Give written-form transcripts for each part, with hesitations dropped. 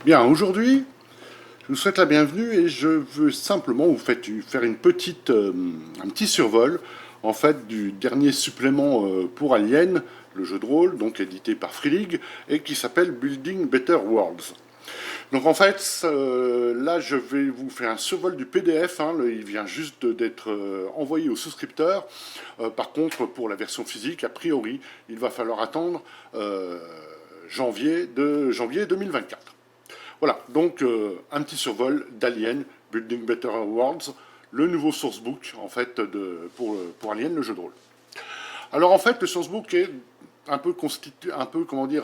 Bien, aujourd'hui, je vous souhaite la bienvenue et je veux simplement faire un petit survol en fait du dernier supplément pour Alien, le jeu de rôle, donc édité par Free League et qui s'appelle Building Better Worlds. Donc en fait, là je vais vous faire un survol du PDF, hein, il vient juste d'être envoyé aux souscripteurs. Par contre, pour la version physique, a priori, il va falloir attendre euh, janvier 2024. Voilà, donc un petit survol d'Alien, Building Better Worlds, le nouveau sourcebook en fait pour Alien, le jeu de rôle. Alors en fait, le sourcebook est un peu comment dire,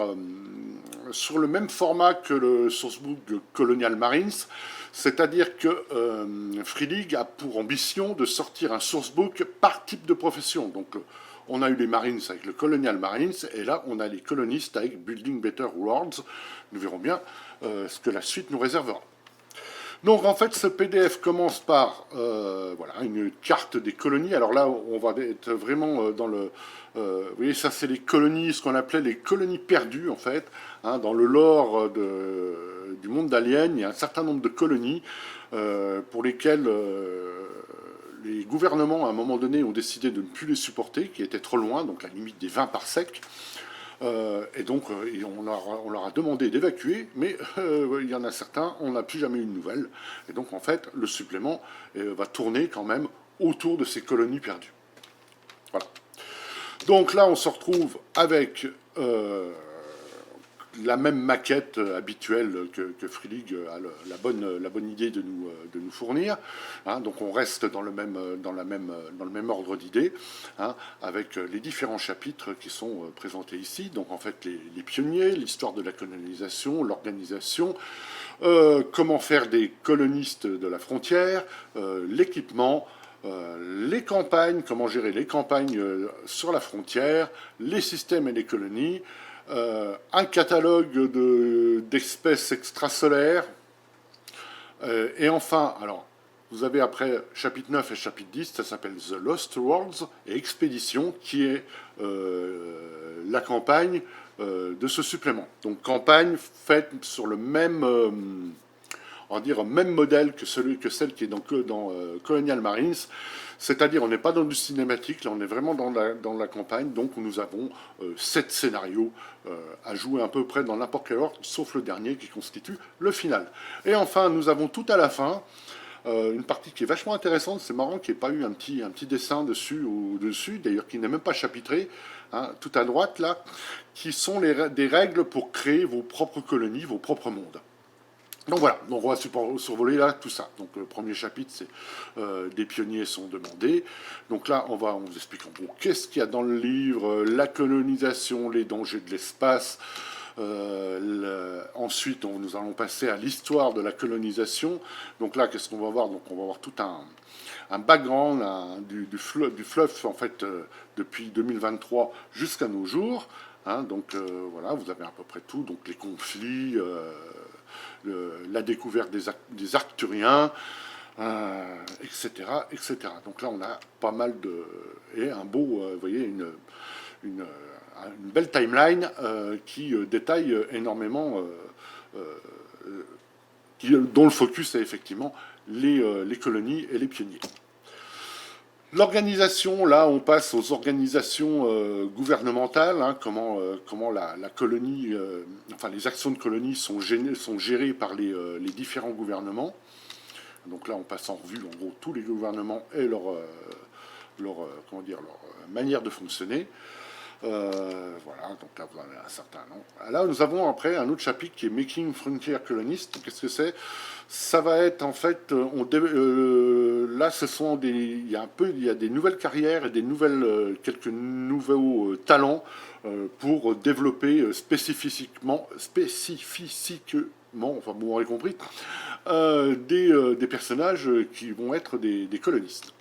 sur le même format que le sourcebook de Colonial Marines, c'est-à-dire que Free League a pour ambition de sortir un sourcebook par type de profession. Donc on a eu les Marines avec le Colonial Marines, et là on a les colonistes avec Building Better Worlds. Nous verrons bien ce que la suite nous réservera. Donc en fait, ce PDF commence par voilà, une carte des colonies. Alors là, on va être vraiment dans le... vous voyez, ça c'est les colonies, ce qu'on appelait les colonies perdues en fait. Hein, dans le lore du monde d'Alien, il y a un certain nombre de colonies pour lesquelles les gouvernements à un moment donné ont décidé de ne plus les supporter, qui étaient trop loin, donc la limite des 20 parsec. Et donc, on leur a demandé d'évacuer, mais il y en a certains, on n'a plus jamais eu de nouvelles. Et donc, en fait, le supplément va tourner quand même autour de ces colonies perdues. Voilà. Donc là, on se retrouve avec la même maquette habituelle que Free League a la bonne idée de nous fournir. Hein, donc on reste dans le même ordre d'idées, hein, avec les différents chapitres qui sont présentés ici. Donc en fait les pionniers, l'histoire de la colonisation, l'organisation, comment faire des colonistes de la frontière, l'équipement, les campagnes, comment gérer les campagnes sur la frontière, les systèmes et les colonies, un catalogue d'espèces extrasolaires, et enfin, alors, vous avez après chapitre 9 et chapitre 10, ça s'appelle The Lost Worlds et Expédition, qui est la campagne de ce supplément. Donc campagne faite sur le même, on va dire, même modèle que celle qui est dans Colonial Marines. C'est-à-dire, on n'est pas dans du cinématique, là, on est vraiment dans la campagne. Donc, nous avons 7 scénarios à jouer à peu près dans n'importe quel ordre, sauf le dernier qui constitue le final. Et enfin, nous avons tout à la fin une partie qui est vachement intéressante. C'est marrant qu'il n'y ait pas eu un petit dessin dessus ou dessus, d'ailleurs qui n'est même pas chapitré, hein, tout à droite là, qui sont des règles pour créer vos propres colonies, vos propres mondes. Donc voilà, donc on va survoler là tout ça. Donc le premier chapitre, c'est des pionniers sont demandés. Donc là, on vous explique en gros qu'est-ce qu'il y a dans le livre, la colonisation, les dangers de l'espace. Ensuite, nous allons passer à l'histoire de la colonisation. Donc là, qu'est-ce qu'on va voir? Donc on va voir tout un background du fluff en fait depuis 2023 jusqu'à nos jours. Hein, donc voilà, vous avez à peu près tout. Donc les conflits, la découverte des Arcturiens, etc., etc. Donc là, on a pas mal de... Et un beau, vous voyez, une, une belle timeline qui détaille énormément, dont le focus est effectivement les colonies et les pionniers. L'organisation, là, on passe aux organisations gouvernementales, hein, comment la colonie, enfin les actions de colonie sont gérées par les différents gouvernements. Donc là, on passe en revue, en gros, tous les gouvernements et comment dire, leur manière de fonctionner. Voilà, donc là, vous en avez un certain nombre. Là, nous avons après un autre chapitre qui est Making Frontier Colonist. Qu'est-ce que c'est? Ça va être en fait, là, il y a des nouvelles carrières et quelques nouveaux talents pour développer spécifiquement, enfin vous m'aurez compris, des personnages qui vont être des colonistes.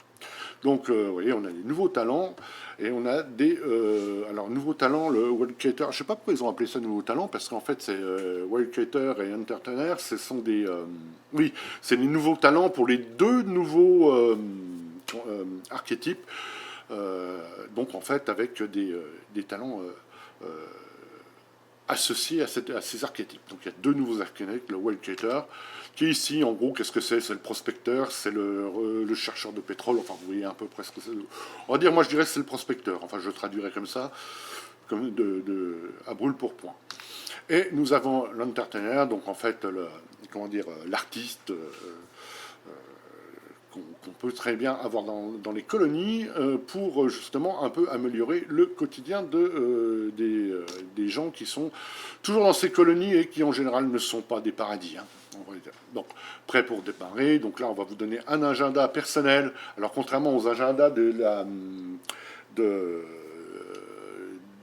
Donc, vous voyez, on a des nouveaux talents et on a alors, nouveaux talents, le Wildcatter. Je ne sais pas pourquoi ils ont appelé ça nouveaux talents, parce qu'en fait, c'est Wildcatter et Entertainer, ce sont des. Oui, c'est les nouveaux talents pour les deux nouveaux archétypes. Donc, en fait, avec des talents associés à ces archétypes. Donc il y a 2 nouveaux archétypes, le wildcatter, qui est ici, en gros, qu'est-ce que c'est? C'est le prospecteur, c'est le chercheur de pétrole, enfin vous voyez un peu presque. On va dire, moi je dirais que c'est le prospecteur, enfin je traduirais comme ça, comme à brûle pour point. Et nous avons l'entertainer, donc en fait, comment dire, l'artiste qu'on peut très bien avoir dans les colonies pour justement un peu améliorer le quotidien des gens qui sont toujours dans ces colonies et qui en général ne sont pas des paradis. Hein, on va dire. Donc, prêt pour démarrer. Donc là, on va vous donner un agenda personnel. Alors, contrairement aux agendas de, de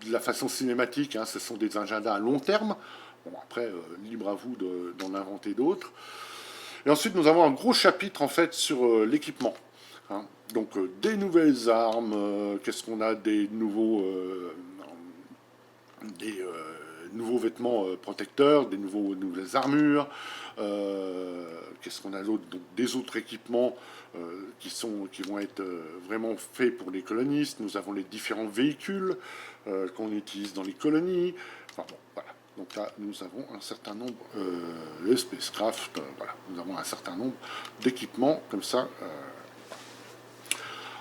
la façon cinématique, hein, ce sont des agendas à long terme. Bon, après, libre à vous d'en inventer d'autres. Et ensuite, nous avons un gros chapitre en fait sur l'équipement. Hein. Donc, des nouvelles armes, qu'est-ce qu'on a, nouveaux vêtements protecteurs, nouvelles armures, qu'est-ce qu'on a d'autre, donc des autres équipements qui vont être vraiment faits pour les colonistes. Nous avons les différents véhicules qu'on utilise dans les colonies. Enfin bon, voilà. Donc là, nous avons un certain nombre, le spacecraft, voilà, nous avons un certain nombre d'équipements comme ça.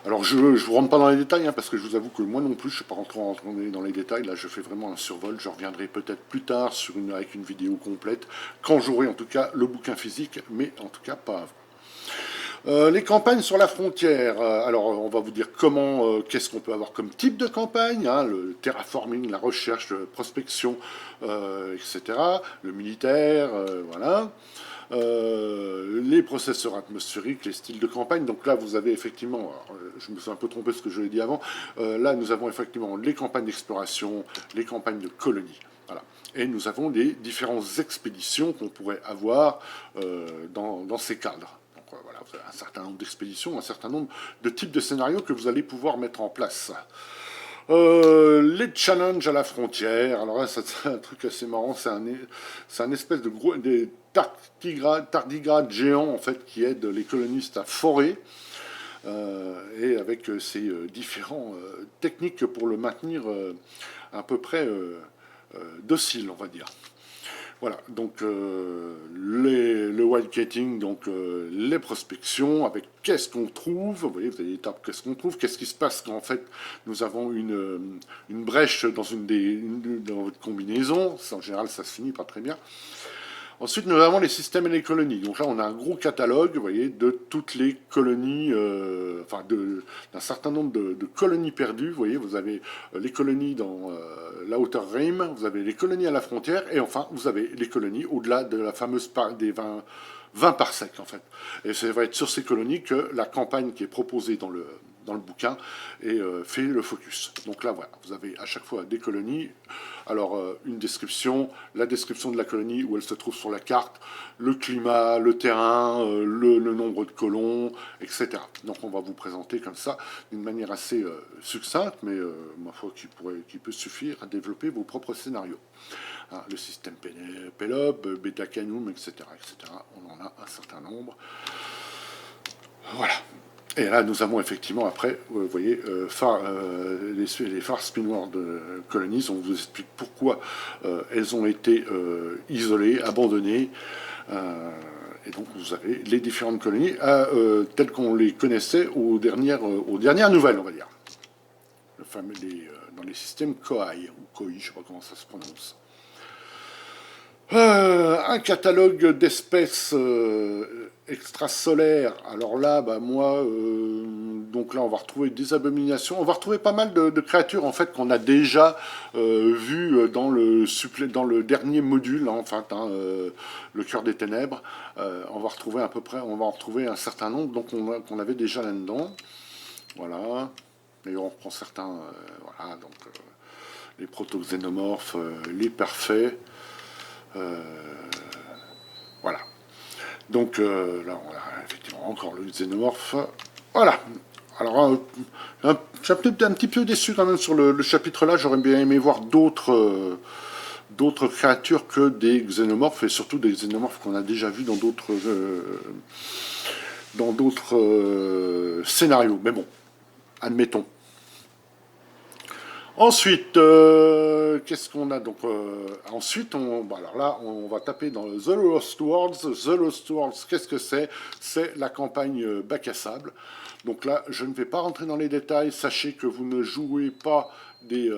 Alors je ne vous rentre pas dans les détails, hein, parce que je vous avoue que moi non plus, je ne suis pas rentré dans les détails. Là, je fais vraiment un survol. Je reviendrai peut-être plus tard avec une vidéo complète, quand j'aurai en tout cas le bouquin physique, mais en tout cas pas avant. Les campagnes sur la frontière. Alors, on va vous dire qu'est-ce qu'on peut avoir comme type de campagne, hein, le terraforming, la recherche, la prospection, etc. Le militaire, voilà. Les processeurs atmosphériques, les styles de campagne. Donc là, vous avez effectivement, alors, je me suis un peu trompé ce que je l'ai dit avant, là, nous avons effectivement les campagnes d'exploration, les campagnes de colonie. Voilà. Et nous avons les différentes expéditions qu'on pourrait avoir dans ces cadres. Voilà, vous avez un certain nombre d'expéditions, un certain nombre de types de scénarios que vous allez pouvoir mettre en place. Les challenges à la frontière. Alors là, c'est un truc assez marrant. C'est un espèce de gros des tardigrades géants en fait qui aident les colonistes à forer. Et avec ces différentes techniques pour le maintenir à peu près docile, on va dire. Voilà, donc le wildcatting, donc les prospections, avec qu'est-ce qu'on trouve, vous voyez, vous avez l'étape qu'est-ce qu'on trouve, qu'est-ce qui se passe quand en fait nous avons une brèche dans votre combinaison, en général ça se finit pas très bien. Ensuite, nous avons les systèmes et les colonies. Donc là, on a un gros catalogue, vous voyez, de toutes les colonies, enfin d'un certain nombre de colonies perdues. Vous voyez, vous avez les colonies dans la Outer Rim, vous avez les colonies à la frontière, et enfin, vous avez les colonies au-delà de la fameuse des 20 parsecs, en fait. Et ça va être sur ces colonies que la campagne qui est proposée dans le bouquin et fait le focus. Donc là, voilà, vous avez à chaque fois des colonies. Alors, une description, la description de la colonie où elle se trouve sur la carte, le climat, le terrain, le nombre de colons, etc. Donc, on va vous présenter comme ça, d'une manière assez succincte, mais ma foi qui peut suffire à développer vos propres scénarios. Hein, le système Pelope, Beta Canum, etc., etc. On en a un certain nombre. Voilà. Et là, nous avons effectivement, après, vous voyez, les phares spinward colonies. On vous explique pourquoi elles ont été isolées, abandonnées. Et donc, vous avez les différentes colonies telles qu'on les connaissait aux dernières nouvelles, on va dire. Dans les systèmes Koai, ou Koi, je ne sais pas comment ça se prononce. Un catalogue d'espèces extrasolaires. Alors là, bah moi, donc là, on va retrouver des abominations. On va retrouver pas mal de créatures en fait qu'on a déjà vues dans le dernier module, hein, enfin, le cœur des ténèbres. On va retrouver on va en retrouver un certain nombre, donc qu'on avait déjà là-dedans. Voilà. D'ailleurs, on reprend certains. Voilà, donc les protoxénomorphes, les parfaits. Voilà. Donc là, on a effectivement encore le xénomorphe. Voilà. Alors, j'ai peut-être un petit peu déçu quand même sur le chapitre là. J'aurais bien aimé voir d'autres créatures que des xénomorphes, et surtout des xénomorphes qu'on a déjà vus dans d'autres scénarios. Mais bon, admettons. Ensuite, qu'est-ce qu'on a donc ensuite, alors là, on va taper dans The Lost Worlds. The Lost Worlds, qu'est-ce que c'est? C'est la campagne bac à sable. Donc là, je ne vais pas rentrer dans les détails. Sachez que vous ne jouez pas des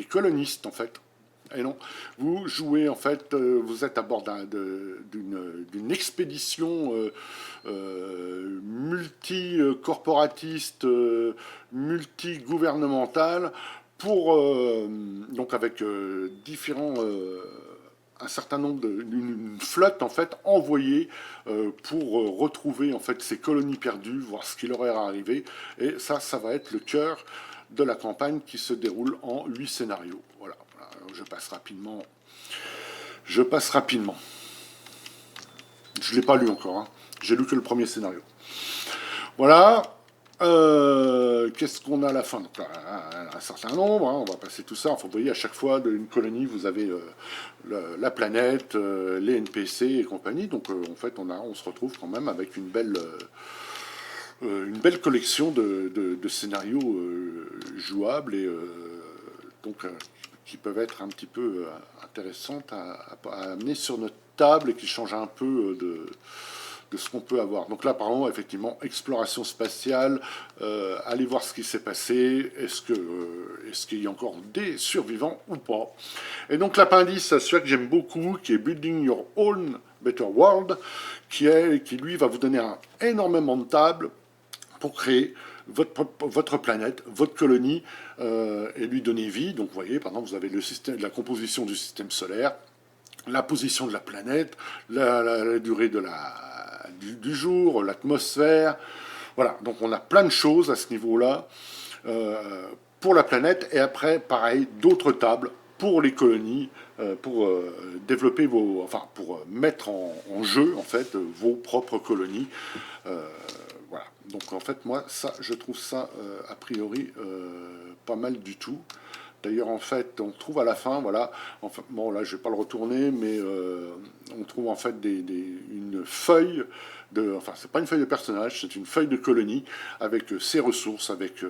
colonistes, en fait. Et non, vous jouez en fait, vous êtes à bord d'une expédition multi-corporatiste, multi-gouvernementale, donc avec différents, un certain nombre d'une flotte en fait envoyée pour retrouver en fait ces colonies perdues, voir ce qui leur est arrivé. Et ça va être le cœur de la campagne qui se déroule en 8 scénarios. Voilà. Je passe rapidement. Je passe rapidement. Je ne l'ai pas lu encore. Hein. J'ai lu que le premier scénario. Voilà. Qu'est-ce qu'on a à la fin? Donc, un certain nombre. Hein. On va passer tout ça. Enfin, vous voyez, à chaque fois d'une colonie, vous avez la planète, les NPC et compagnie. Donc, en fait, on se retrouve quand même avec une belle collection de scénarios jouables et donc qui peuvent être un petit peu intéressantes à amener sur notre table et qui changent un peu de ce qu'on peut avoir. Donc là, par exemple, effectivement, exploration spatiale, aller voir ce qui s'est passé, est-ce qu'il y a encore des survivants ou pas. Et donc l'appendice, celui que j'aime beaucoup, qui est Building Your Own Better World, qui lui va vous donner énormément de tables pour créer votre planète, votre colonie, et lui donner vie. Donc vous voyez, par exemple, vous avez la composition du système solaire, la position de la planète, la durée du jour, l'atmosphère. Voilà, donc on a plein de choses à ce niveau-là pour la planète. Et après, pareil, d'autres tables pour les colonies, pour développer pour mettre en jeu en fait vos propres colonies. Voilà. Donc en fait, moi, je trouve ça a priori pas mal du tout. D'ailleurs, en fait, on trouve à la fin, voilà, enfin, bon là, je vais pas le retourner, mais on trouve en fait une feuille enfin, c'est pas une feuille de personnage, c'est une feuille de colonie avec ses ressources, avec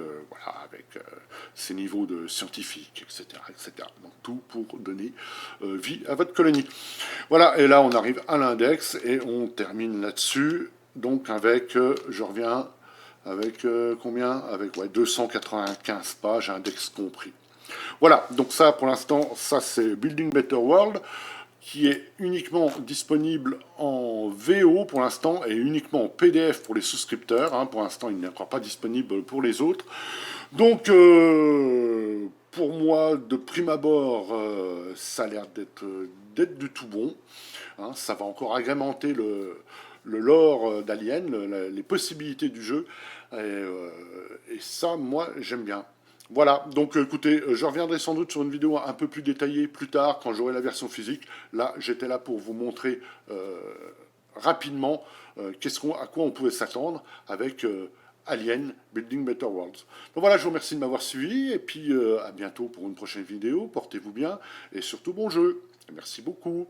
ses niveaux de scientifiques, etc., etc. Donc tout pour donner vie à votre colonie. Voilà, et là, on arrive à l'index et on termine là-dessus. Donc avec, je reviens avec combien? Avec 295 pages, index compris. Voilà, donc ça pour l'instant, ça c'est Building Better World, qui est uniquement disponible en VO pour l'instant et uniquement en PDF pour les souscripteurs. Hein. Pour l'instant, il n'est encore pas disponible pour les autres. Donc, pour moi, de prime abord, ça a l'air d'être du tout bon. Hein. Ça va encore agrémenter le lore d'Alien, les possibilités du jeu. Et ça, moi, j'aime bien. Voilà, donc écoutez, je reviendrai sans doute sur une vidéo un peu plus détaillée plus tard, quand j'aurai la version physique. Là, j'étais là pour vous montrer rapidement à quoi on pouvait s'attendre avec Alien Building Better Worlds. Donc voilà, je vous remercie de m'avoir suivi, et puis à bientôt pour une prochaine vidéo. Portez-vous bien, et surtout bon jeu. Merci beaucoup.